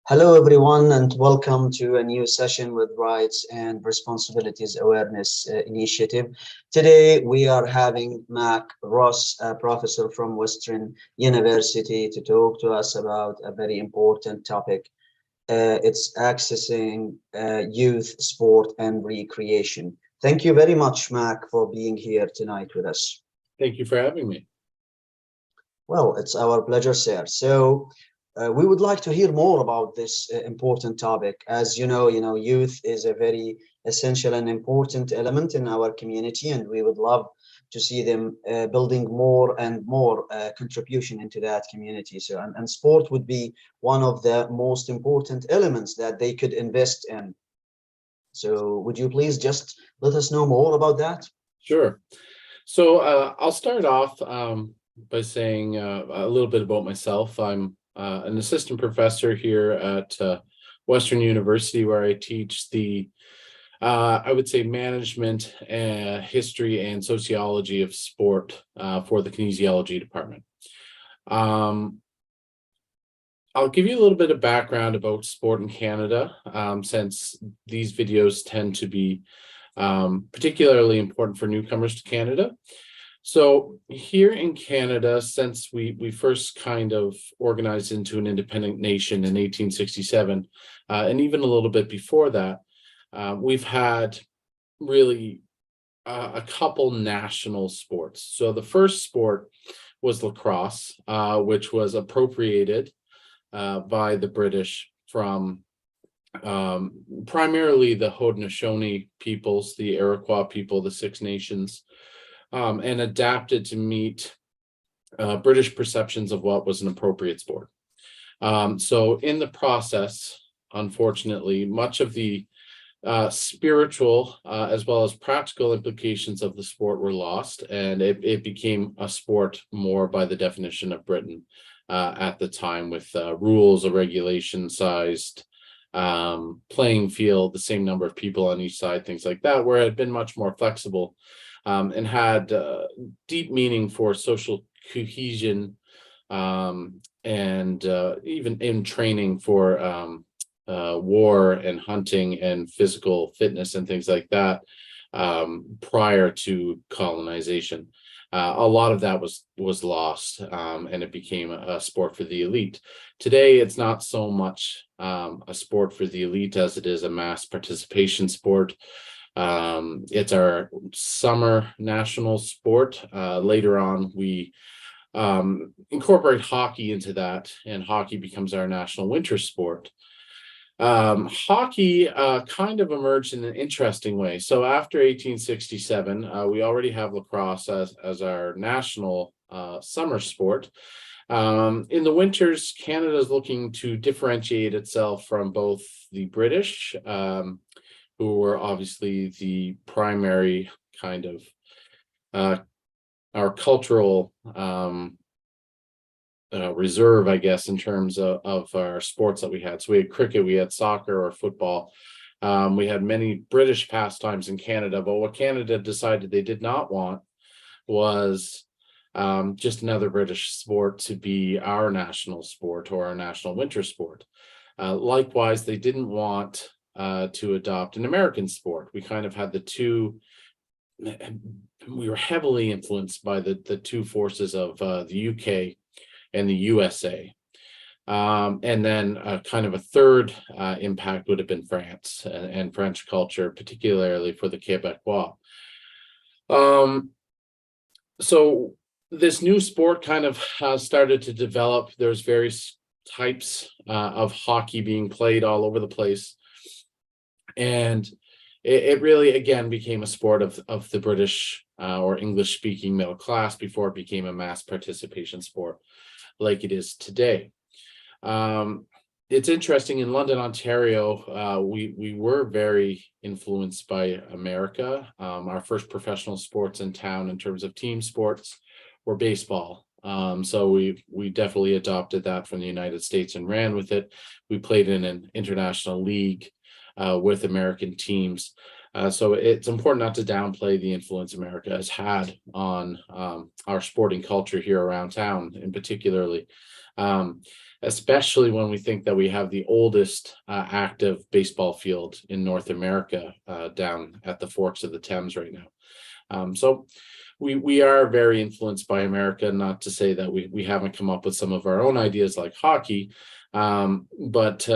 Hello, everyone, and welcome to a new session with Rights and Responsibilities Awareness Initiative. Today, we are having Mac Ross, a professor from Western University, to talk to us about a very important topic. It's accessing youth sport and recreation. Thank you very much, Mac, for being here tonight with us. Thank you for having me. Well, it's our pleasure, sir. We would like to hear more about this important topic. As youth is a very essential and important element in our community, and we would love to see them building more and more contribution into that community. And sport would be one of the most important elements that they could invest in. So, would you please just let us know more about that? Sure. So I'll start off by saying a little bit about myself. I'm an assistant professor here at Western University, where I teach I would say, management, history, and sociology of sport for the kinesiology department. I'll give you a little bit of background about sport in Canada, since these videos tend to be particularly important for newcomers to Canada. So here in Canada, since we first kind of organized into an independent nation in 1867, and even a little bit before that, we've had really a couple national sports. So the first sport was lacrosse, which was appropriated by the British from primarily the Haudenosaunee peoples, the Iroquois people, the Six Nations, and adapted to meet British perceptions of what was an appropriate sport. So in the process, unfortunately, much of the spiritual as well as practical implications of the sport were lost, and it became a sport more by the definition of Britain at the time, with rules, a regulation sized playing field, the same number of people on each side, things like that, where it had been much more flexible and had deep meaning for social cohesion, and even in training for war and hunting and physical fitness and things like that, prior to colonization. A lot of that was lost, and it became a sport for the elite. Today, it's not so much a sport for the elite as it is a mass participation sport. It's our summer national sport. Later on, we incorporate hockey into that, and hockey becomes our national winter sport. Hockey kind of emerged in an interesting way. So after 1867, we already have lacrosse as our national summer sport. In the winters, Canada is looking to differentiate itself from both the British, who were obviously the primary kind of our cultural reserve, I guess, in terms of our sports that we had. So we had cricket, we had soccer or football. We had many British pastimes in Canada, but what Canada decided they did not want was just another British sport to be our national sport or our national winter sport. Likewise, they didn't want to adopt an American sport. We kind of had the two. We were heavily influenced by the two forces of the UK and the USA. And then kind of a third impact would have been France and French culture, particularly for the Quebecois. So this new sport kind of started to develop. There's various types of hockey being played all over the place. And it really, again, became a sport of the British or English-speaking middle class before it became a mass participation sport like it is today. It's interesting, in London, Ontario, we were very influenced by America. Our first professional sports in town in terms of team sports were baseball. So we definitely adopted that from the United States and ran with it. We played in an international league with American teams. So it's important not to downplay the influence America has had on our sporting culture here around town, in particularly, um, especially when we think that we have the oldest active baseball field in North America down at the forks of the Thames right now. So we are very influenced by America, not to say that we haven't come up with some of our own ideas like hockey, but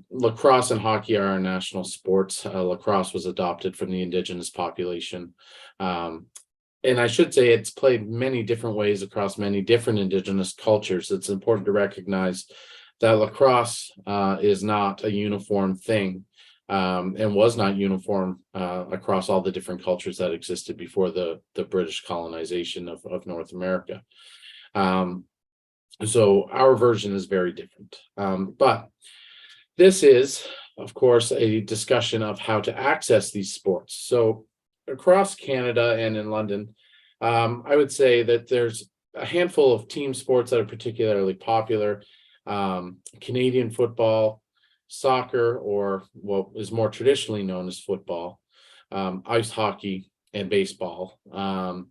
lacrosse and hockey are our national sports. Lacrosse was adopted from the indigenous population. Um, and I should say it's played many different ways across many different indigenous cultures. It's important to recognize that lacrosse is not a uniform thing, and was not uniform across all the different cultures that existed before the British colonization of North America. Um, so our version is very different. But this is, of course, a discussion of how to access these sports. So across Canada and in London, I would say that there's a handful of team sports that are particularly popular. Canadian football, soccer, or what is more traditionally known as football, ice hockey, and baseball, and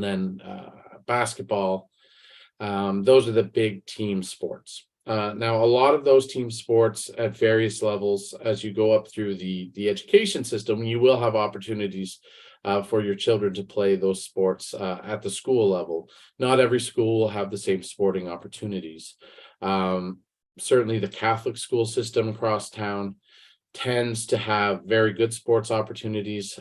then basketball. Those are the big team sports. Now, a lot of those team sports at various levels, as you go up through the education system, you will have opportunities for your children to play those sports at the school level. Not every school will have the same sporting opportunities. Certainly, the Catholic school system across town tends to have very good sports opportunities.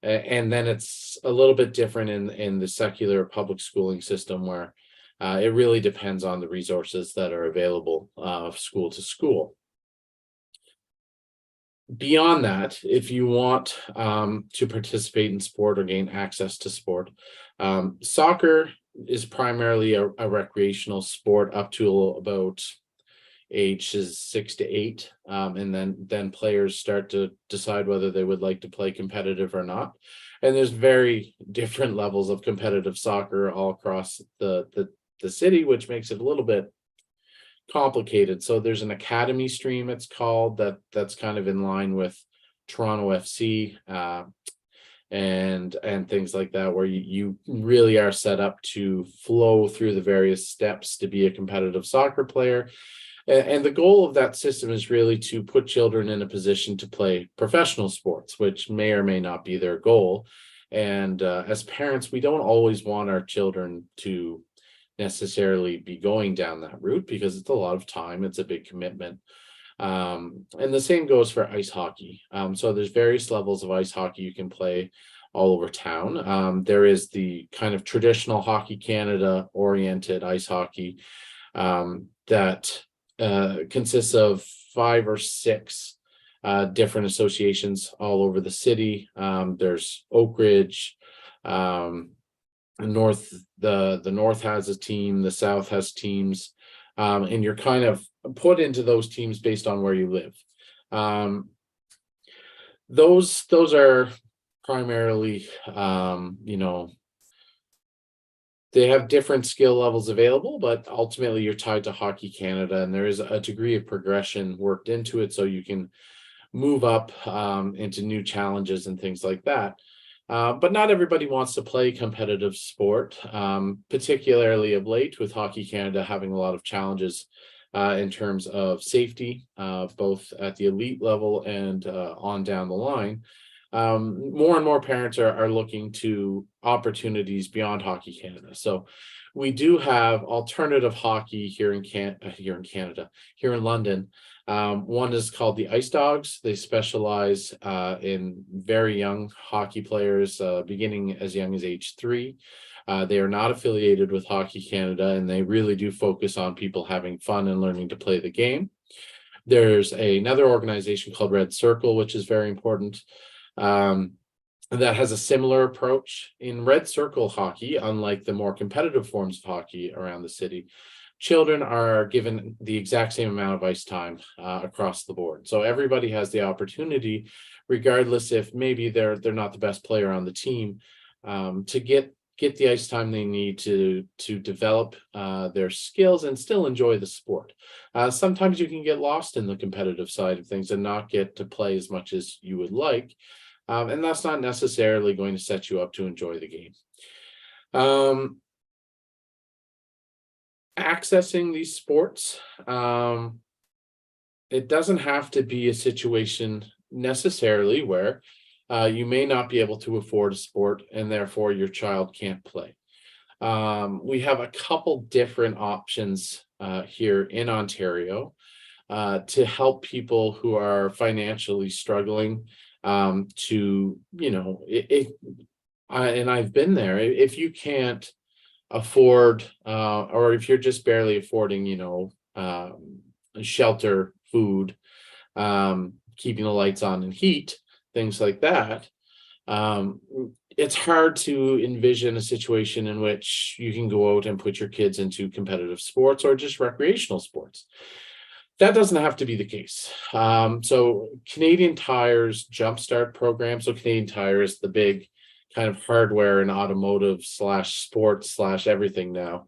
And then it's a little bit different in the secular public schooling system, where it really depends on the resources that are available school to school. Beyond that, if you want to participate in sport or gain access to sport, soccer is primarily a recreational sport up to about ages 6 to 8, and then players start to decide whether they would like to play competitive or not. And there's very different levels of competitive soccer all across the city, which makes it a little bit complicated. So there's an academy stream, it's called, that's kind of in line with Toronto FC, and things like that, where you really are set up to flow through the various steps to be a competitive soccer player. And the goal of that system is really to put children in a position to play professional sports, which may or may not be their goal. And as parents, we don't always want our children to necessarily be going down that route, because it's a lot of time, it's a big commitment. And the same goes for ice hockey. So there's various levels of ice hockey you can play all over town. There is the kind of traditional Hockey Canada oriented ice hockey that consists of 5 or 6 different associations all over the city. There's Oak Ridge, the north has a team, the south has teams, and you're kind of put into those teams based on where you live. Those are primarily, they have different skill levels available, but ultimately you're tied to Hockey Canada, and there is a degree of progression worked into it, so you can move up into new challenges and things like that. But not everybody wants to play competitive sport, particularly of late, with Hockey Canada having a lot of challenges in terms of safety, both at the elite level and on down the line. More and more parents are looking to opportunities beyond Hockey Canada. So we do have alternative hockey here in Canada, here in London. One is called the Ice Dogs. They specialize in very young hockey players, beginning as young as age 3. They are not affiliated with Hockey Canada, and they really do focus on people having fun and learning to play the game. There's another organization called Red Circle, which is very important, that has a similar approach. In Red Circle hockey, unlike the more competitive forms of hockey around the city, children are given the exact same amount of ice time across the board. So everybody has the opportunity, regardless if maybe they're not the best player on the team, to get get the ice time they need to develop their skills and still enjoy the sport. Sometimes you can get lost in the competitive side of things and not get to play as much as you would like. And that's not necessarily going to set you up to enjoy the game. Accessing these sports, it doesn't have to be a situation necessarily where you may not be able to afford a sport and therefore your child can't play. We have a couple different options here in Ontario to help people who are financially struggling to, and I've been there. If you can't afford, or if you're just barely affording, shelter, food, keeping the lights on and heat, things like that, it's hard to envision a situation in which you can go out and put your kids into competitive sports or just recreational sports. That doesn't have to be the case. So Canadian Tire's Jumpstart program, so Canadian Tire is the big kind of hardware and automotive / sports / everything now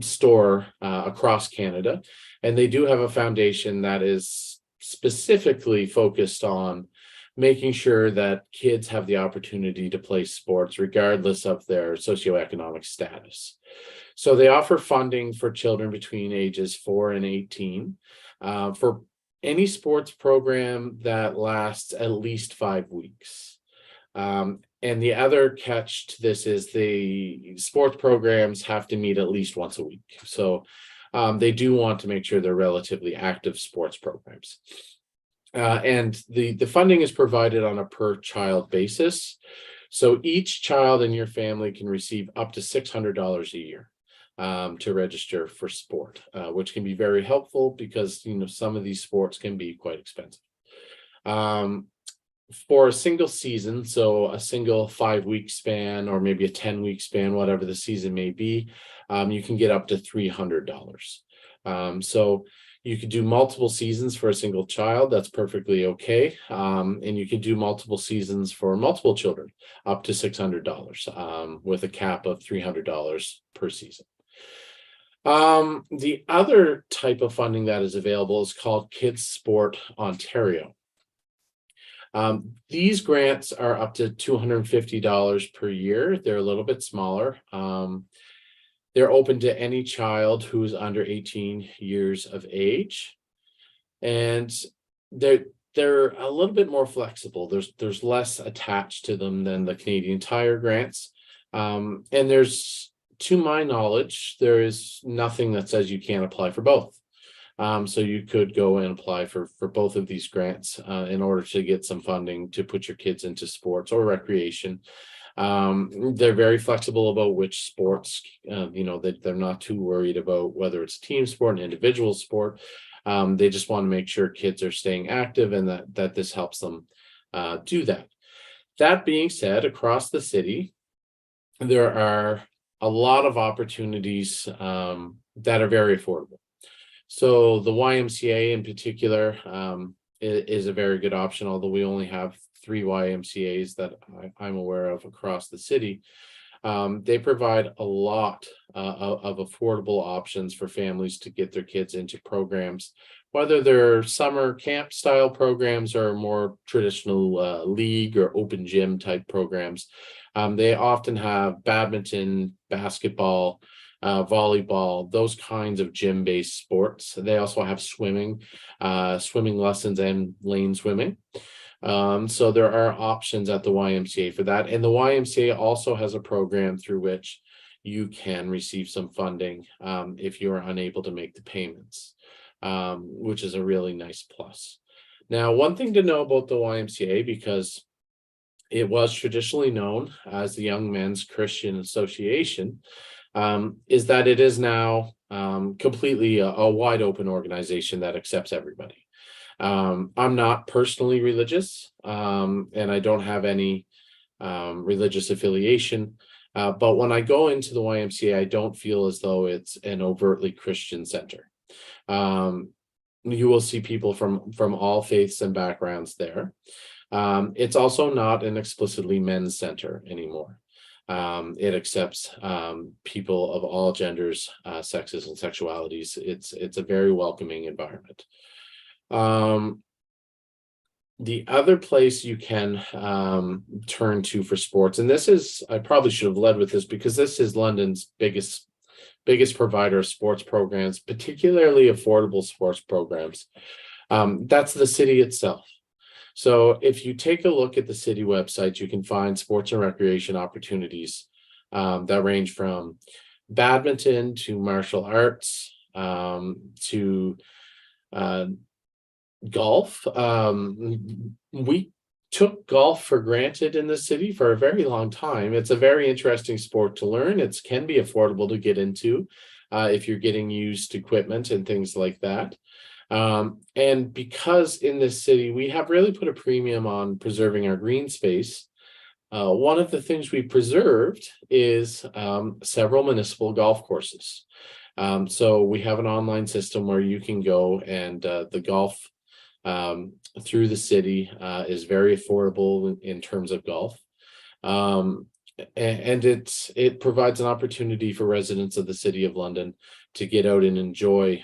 store across Canada. And they do have a foundation that is specifically focused on making sure that kids have the opportunity to play sports regardless of their socioeconomic status. So they offer funding for children between ages 4 and 18 for any sports program that lasts at least 5 weeks. And the other catch to this is the sports programs have to meet at least once a week. So they do want to make sure they're relatively active sports programs. And the funding is provided on a per child basis. So each child in your family can receive up to $600 a year to register for sport, which can be very helpful because, some of these sports can be quite expensive. For a single season, so a single 5-week span or maybe a 10-week span, whatever the season may be, you can get up to $300. So you could do multiple seasons for a single child. That's perfectly okay. And you could do multiple seasons for multiple children, up to $600 with a cap of $300 per season. The other type of funding that is available is called Kids Sport Ontario. These grants are up to $250 per year. They're a little bit smaller. They're open to any child who is under 18 years of age. And they're a little bit more flexible. There's less attached to them than the Canadian Tire grants. And there's, to my knowledge, there is nothing that says you can't apply for both. So you could go and apply for both of these grants in order to get some funding to put your kids into sports or recreation. They're very flexible about which sports, that they're not too worried about whether it's team sport, an individual sport. They just want to make sure kids are staying active and that this helps them do that. That being said, across the city, there are a lot of opportunities that are very affordable. So the YMCA in particular is a very good option, although we only have 3 YMCAs that I'm aware of across the city. They provide a lot of affordable options for families to get their kids into programs, whether they're summer camp style programs or more traditional league or open gym type programs. They often have badminton, basketball, volleyball, those kinds of gym-based sports. They also have swimming lessons and lane swimming. So there are options at the YMCA for that. And the YMCA also has a program through which you can receive some funding if you are unable to make the payments, which is a really nice plus. Now, one thing to know about the YMCA, because it was traditionally known as the Young Men's Christian Association, is that it is now completely a wide open organization that accepts everybody. I'm not personally religious, and I don't have any religious affiliation. But when I go into the YMCA, I don't feel as though it's an overtly Christian center. You will see people from all faiths and backgrounds there. It's also not an explicitly men's center anymore. It accepts people of all genders, sexes, and sexualities. It's a very welcoming environment. The other place you can turn to for sports, and this is, I probably should have led with this because this is London's biggest provider of sports programs, particularly affordable sports programs. That's the city itself. So if you take a look at the city website, you can find sports and recreation opportunities that range from badminton to martial arts to golf. We took golf for granted in the city for a very long time. It's a very interesting sport to learn. It can be affordable to get into if you're getting used equipment and things like that. And because in this city, we have really put a premium on preserving our green space. One of the things we preserved is several municipal golf courses. So we have an online system where you can go and the golf through the city is very affordable in terms of golf. And it provides an opportunity for residents of the city of London to get out and enjoy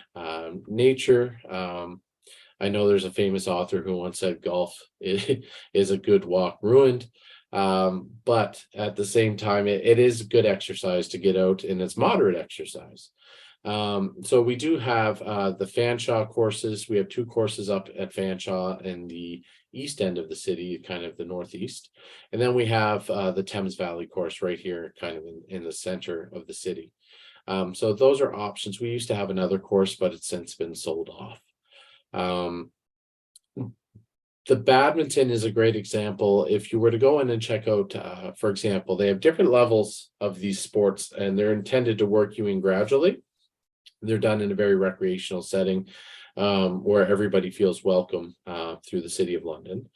nature. I know there's a famous author who once said golf is a good walk ruined. But at the same time, it is good exercise to get out, and it's moderate exercise. So we do have the Fanshawe courses. We have 2 courses up at Fanshawe in the east end of the city, kind of the northeast. And then we have the Thames Valley course right here, kind of in the center of the city. So those are options. We used to have another course, but it's since been sold off. The badminton is a great example. If you were to go in and check out, for example, they have different levels of these sports, and they're intended to work you in gradually. They're done in a very recreational setting where everybody feels welcome through the City of London.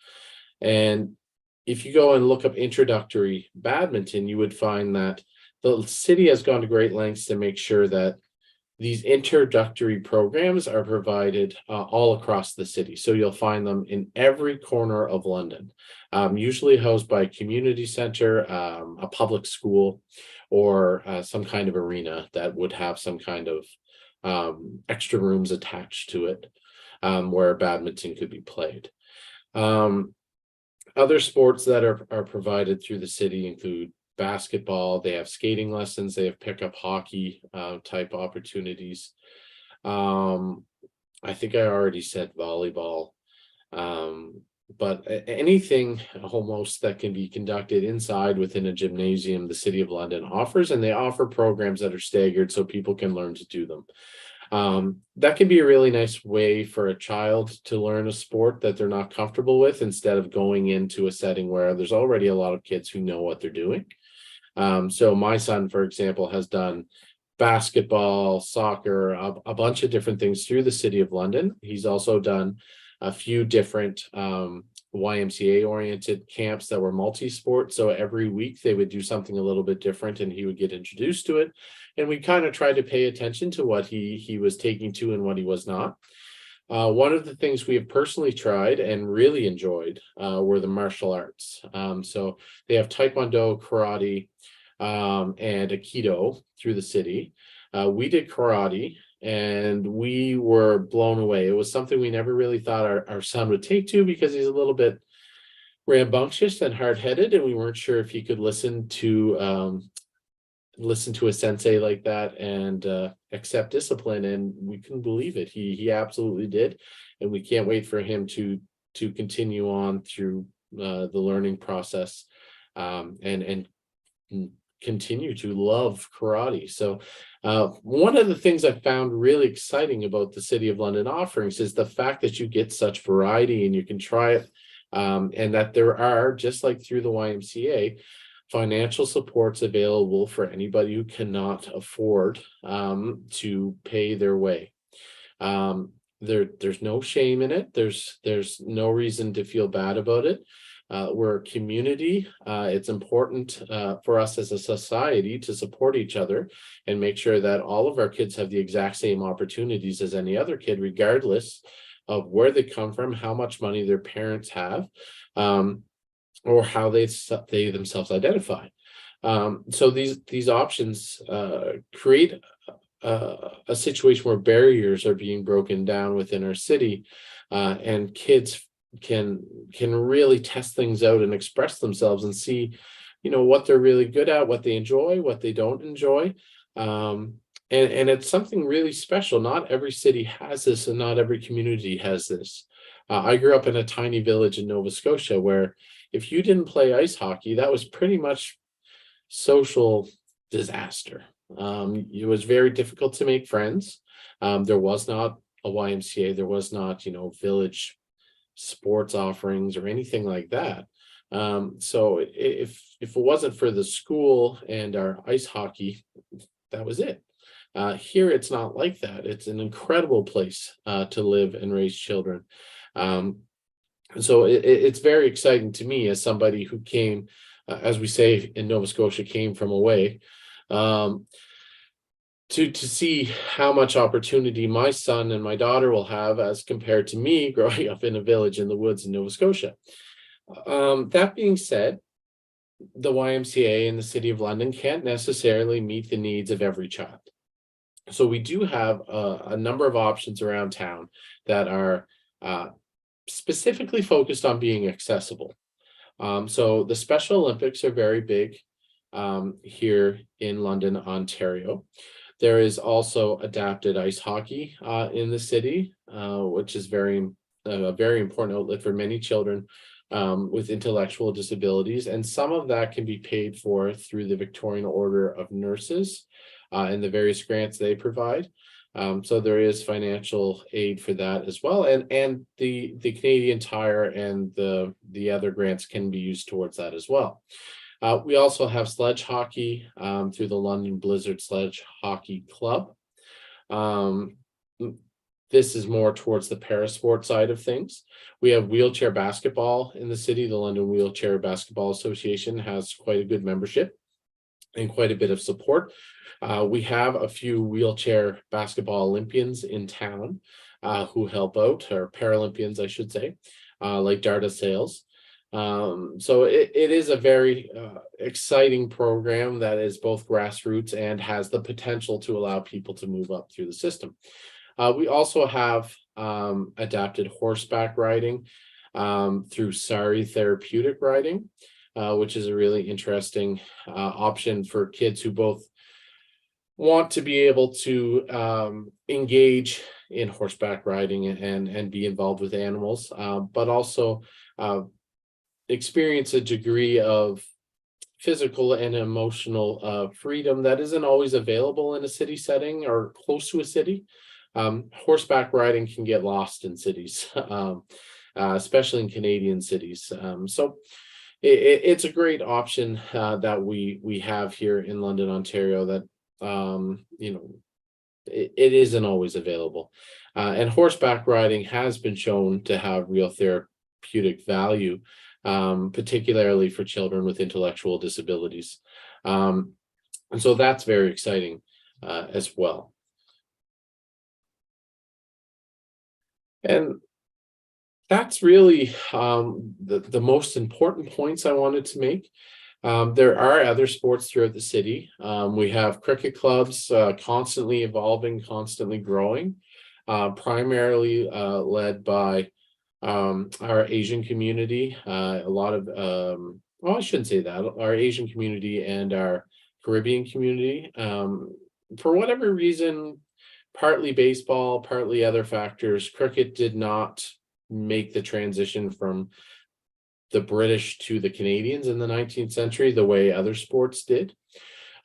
And if you go and look up introductory badminton, you would find that the city has gone to great lengths to make sure that these introductory programs are provided all across the city. So you'll find them in every corner of London, usually housed by a community center, a public school, or some kind of arena that would have some kind of extra rooms attached to it where badminton could be played. Other sports that are provided through the city include basketball. They have skating lessons. They have pickup hockey type opportunities. I think I already said volleyball, but anything almost that can be conducted inside within a gymnasium, the City of London offers, and they offer programs that are staggered so people can learn to do them. That can be a really nice way for a child to learn a sport that they're not comfortable with, instead of going into a setting where there's already a lot of kids who know what they're doing. So my son, for example, has done basketball, soccer, a bunch of different things through the City of London. He's also done a few different YMCA oriented camps that were multi-sport. So every week they would do something a little bit different and he would get introduced to it. And we kind of tried to pay attention to what he was taking to and what he was not. One of the things we have personally tried and really enjoyed were the martial arts. So they have Taekwondo, karate, and Aikido through the city. We did karate and we were blown away. It was something we never really thought our son would take to, because he's a little bit rambunctious and hard-headed, and we weren't sure if he could listen to a sensei like that and accept discipline, and we couldn't believe it. He absolutely did, and we can't wait for him to continue on through the learning process and continue to love karate. So one of the things I found really exciting about the City of London offerings is the fact that you get such variety and you can try it, and that there are, just like through the YMCA, financial supports available for anybody who cannot afford to pay their way. There's no shame in it. There's no reason to feel bad about it. We're a community. It's important for us as a society to support each other and make sure that all of our kids have the exact same opportunities as any other kid, regardless of where they come from, how much money their parents have, or how they themselves identify. So these options create a situation where barriers are being broken down within our city, and kids can really test things out and express themselves and see, what they're really good at, what they enjoy, what they don't enjoy. And it's something really special. Not every city has this, and not every community has this. I grew up in a tiny village in Nova Scotia where if you didn't play ice hockey, that was pretty much social disaster. It was very difficult to make friends. There was not a YMCA, there was not, village sports offerings or anything like that. So if it wasn't for the school and our ice hockey, that was it. Here, it's not like that. It's an incredible place to live and raise children. Um, so it's very exciting to me as somebody who came, as we say in Nova Scotia, came from away, um, to see how much opportunity my son and my daughter will have as compared to me growing up in a village in the woods in Nova Scotia. That being said, the YMCA in the City of London can't necessarily meet the needs of every child. So we do have a number of options around town that are specifically focused on being accessible. So the Special Olympics are very big here in London, Ontario. There is also adapted ice hockey in the city, which is a very important outlet for many children with intellectual disabilities. And some of that can be paid for through the Victorian Order of Nurses and the various grants they provide. So there is financial aid for that as well. And the Canadian Tire and the other grants can be used towards that as well. We also have sledge hockey through the London Blizzard Sledge Hockey Club. This is more towards the parasport side of things. We have wheelchair basketball in the city. The London Wheelchair Basketball Association has quite a good membership and quite a bit of support. We have a few wheelchair basketball Olympians in town who help out, or Paralympians, I should say, like Darda Sales. So it is a very exciting program that is both grassroots and has the potential to allow people to move up through the system. We also have adapted horseback riding through Sari Therapeutic Riding, which is a really interesting option for kids who both want to be able to engage in horseback riding and be involved with animals, but also experience a degree of physical and emotional freedom that isn't always available in a city setting or close to a city. Horseback riding can get lost in cities, especially in Canadian cities. So it's a great option that we have here in London, Ontario, that it isn't always available. And horseback riding has been shown to have real therapeutic value, particularly for children with intellectual disabilities. And so that's very exciting as well. And that's really the most important points I wanted to make. There are other sports throughout the city. We have cricket clubs constantly evolving, constantly growing, primarily led by our Asian community. A lot of, well, I shouldn't say that, our Asian community and our Caribbean community. For whatever reason, partly baseball, partly other factors, cricket did not make the transition from the British to the Canadians in the 19th century the way other sports did.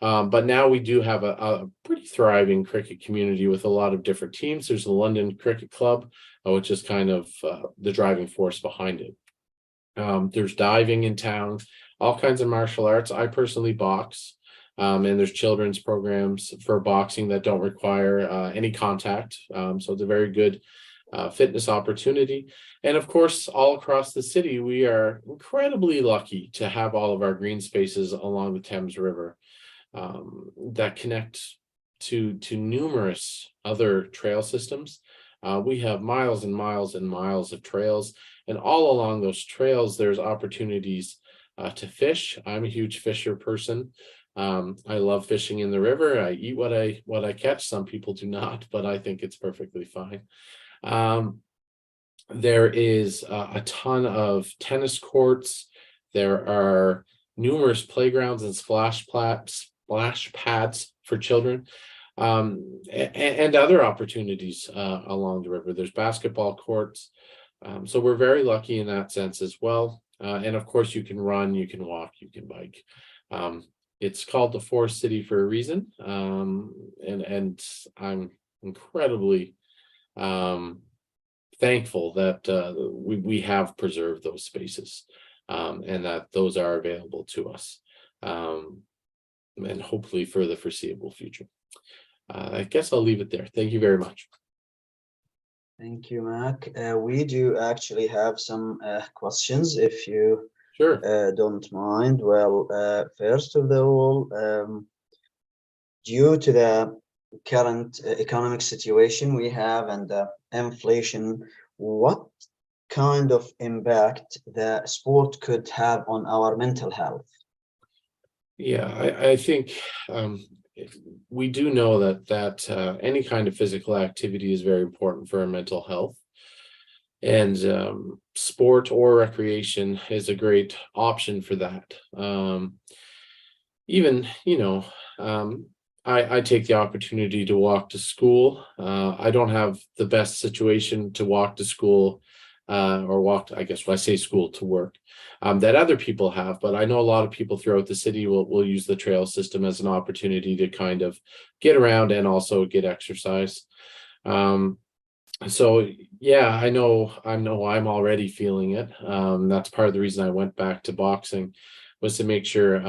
But now we do have a pretty thriving cricket community with a lot of different teams. There's the London Cricket Club, which is kind of the driving force behind it. There's diving in town, all kinds of martial arts. I personally box. And there's children's programs for boxing that don't require any contact. So it's a very good fitness opportunity. And of course, all across the city, we are incredibly lucky to have all of our green spaces along the Thames River that connect to numerous other trail systems. We have miles and miles and miles of trails, and all along those trails, there's opportunities to fish. I'm a huge fisher person. I love fishing in the river. I eat what I catch. Some people do not, but I think it's perfectly fine. Um, there is a ton of tennis courts. There are numerous playgrounds and splash pads for children, and other opportunities along the river. There's basketball courts. So we're very lucky in that sense as well. And of course, you can run, you can walk, you can bike. Um, it's called the Forest City for a reason. And I'm incredibly thankful that we have preserved those spaces, and that those are available to us, and hopefully for the foreseeable future. I guess I'll leave it there. Thank you very much. Thank you, Mac. We do actually have some questions, if you Sure. don't mind. Well, first of all, due to the current economic situation we have and the inflation, what kind of impact the sport could have on our mental health? Yeah, I think we do know that any kind of physical activity is very important for our mental health, and sport or recreation is a great option for that. Even, I take the opportunity to walk to school. I don't have the best situation to walk to school, or walk, I guess when I say school, to work, that other people have. But I know a lot of people throughout the city will use the trail system as an opportunity to kind of get around and also get exercise. So yeah, I know I'm already feeling it. That's part of the reason I went back to boxing, was to make sure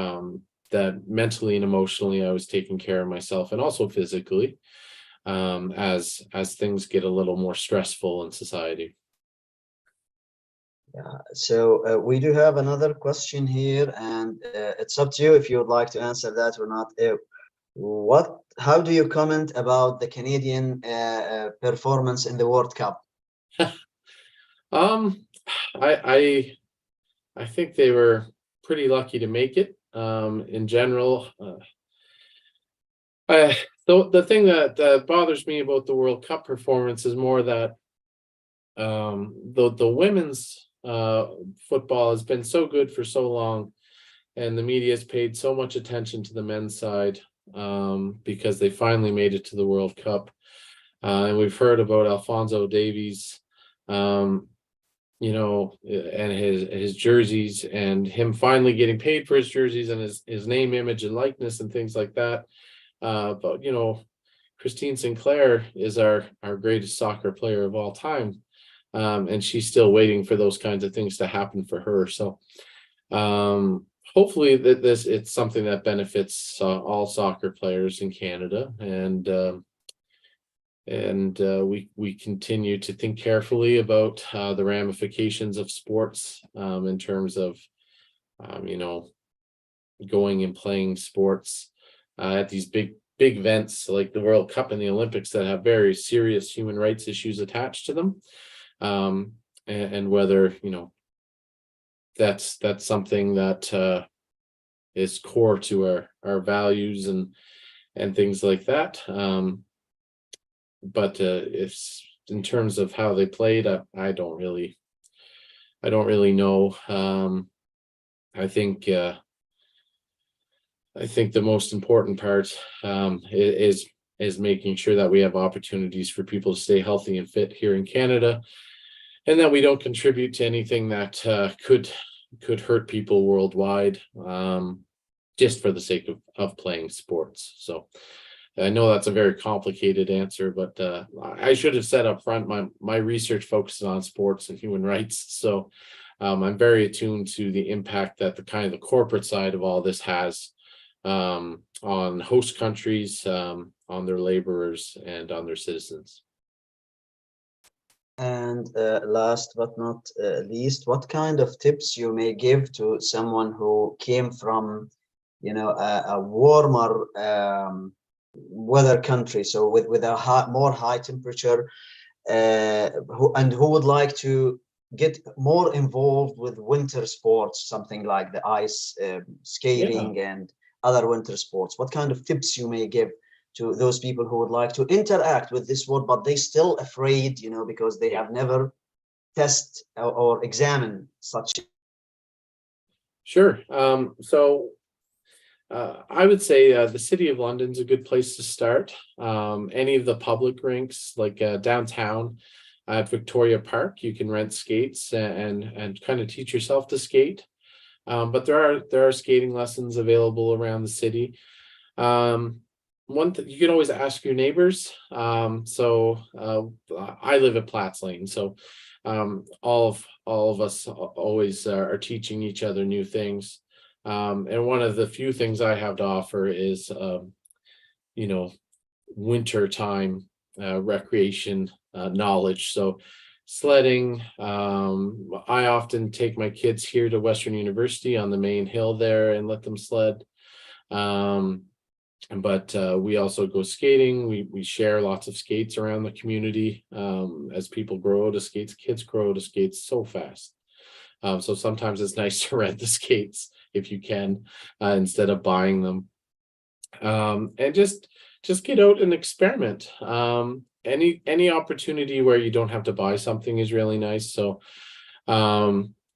that mentally and emotionally I was taking care of myself, and also physically, as things get a little more stressful in society. Yeah, so we do have another question here, and it's up to you if you would like to answer that or not. How do you comment about the Canadian performance in the World Cup? Um, I I think they were pretty lucky to make it. In general, the thing that bothers me about the World Cup performance is more that the women's football has been so good for so long, and the media has paid so much attention to the men's side, because they finally made it to the World Cup. And we've heard about Alfonso Davies, and his jerseys, and him finally getting paid for his jerseys, and his name, image, and likeness, and things like that. But Christine Sinclair is our greatest soccer player of all time, and she's still waiting for those kinds of things to happen for her. So hopefully that it's something that benefits all soccer players in Canada, and we continue to think carefully about the ramifications of sports, in terms of going and playing sports at these big events like the World Cup and the Olympics that have very serious human rights issues attached to them, and whether that's something that is core to our values and things like that. But if in terms of how they played, I don't really know. I think the most important part is making sure that we have opportunities for people to stay healthy and fit here in Canada, and that we don't contribute to anything that could hurt people worldwide, just for the sake of playing sports. So I know that's a very complicated answer, but I should have said up front, my research focuses on sports and human rights. So I'm very attuned to the impact that the corporate side of all this has, on host countries, on their laborers, and on their citizens. And last but not least, what kind of tips you may give to someone who came from, a warmer weather country, so with a more high temperature, who would like to get more involved with winter sports, something like the ice Yeah, skating and other winter sports? What kind of tips you may give to those people who would like to interact with this sport, but they still afraid, because they have never test or examine such. sure. I would say the City of London's a good place to start. Any of the public rinks, like downtown at Victoria Park, you can rent skates and kind of teach yourself to skate. But there are skating lessons available around the city. One thing you can always ask your neighbors. I live at Platts Lane, so all of us always are teaching each other new things. And one of the few things I have to offer is, you know, winter time recreation knowledge. So sledding. I often take my kids here to Western University on the main hill there and let them sled. Um, but we also go skating. We share lots of skates around the community. As people grow out of skates, kids grow out of skates so fast. So sometimes it's nice to rent the skates if you can, instead of buying them. And just get out and experiment. Any opportunity where you don't have to buy something is really nice. So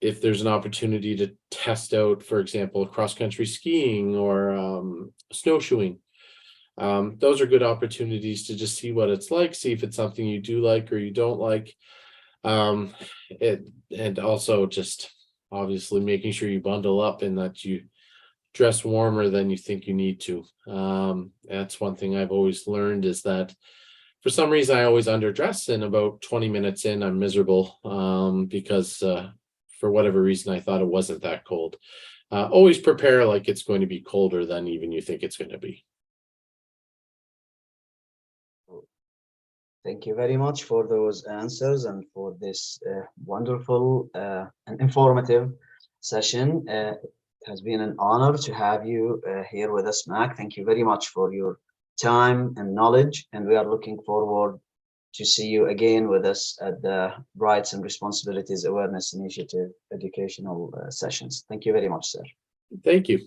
if there's an opportunity to test out, for example, cross-country skiing or snowshoeing, those are good opportunities to just see what it's like, see if it's something you do like or you don't like. And also just obviously making sure you bundle up and that you dress warmer than you think you need to. That's one thing I've always learned, is that for some reason I always underdress, and about 20 minutes in I'm miserable, because for whatever reason I thought it wasn't that cold. Always prepare like it's going to be colder than even you think it's going to be. Thank you very much for those answers and for this wonderful and informative session. It has been an honor to have you here with us, Mac. Thank you very much for your time and knowledge, and we are looking forward to see you again with us at the Rights and Responsibilities Awareness Initiative educational sessions. Thank you very much, sir. Thank you.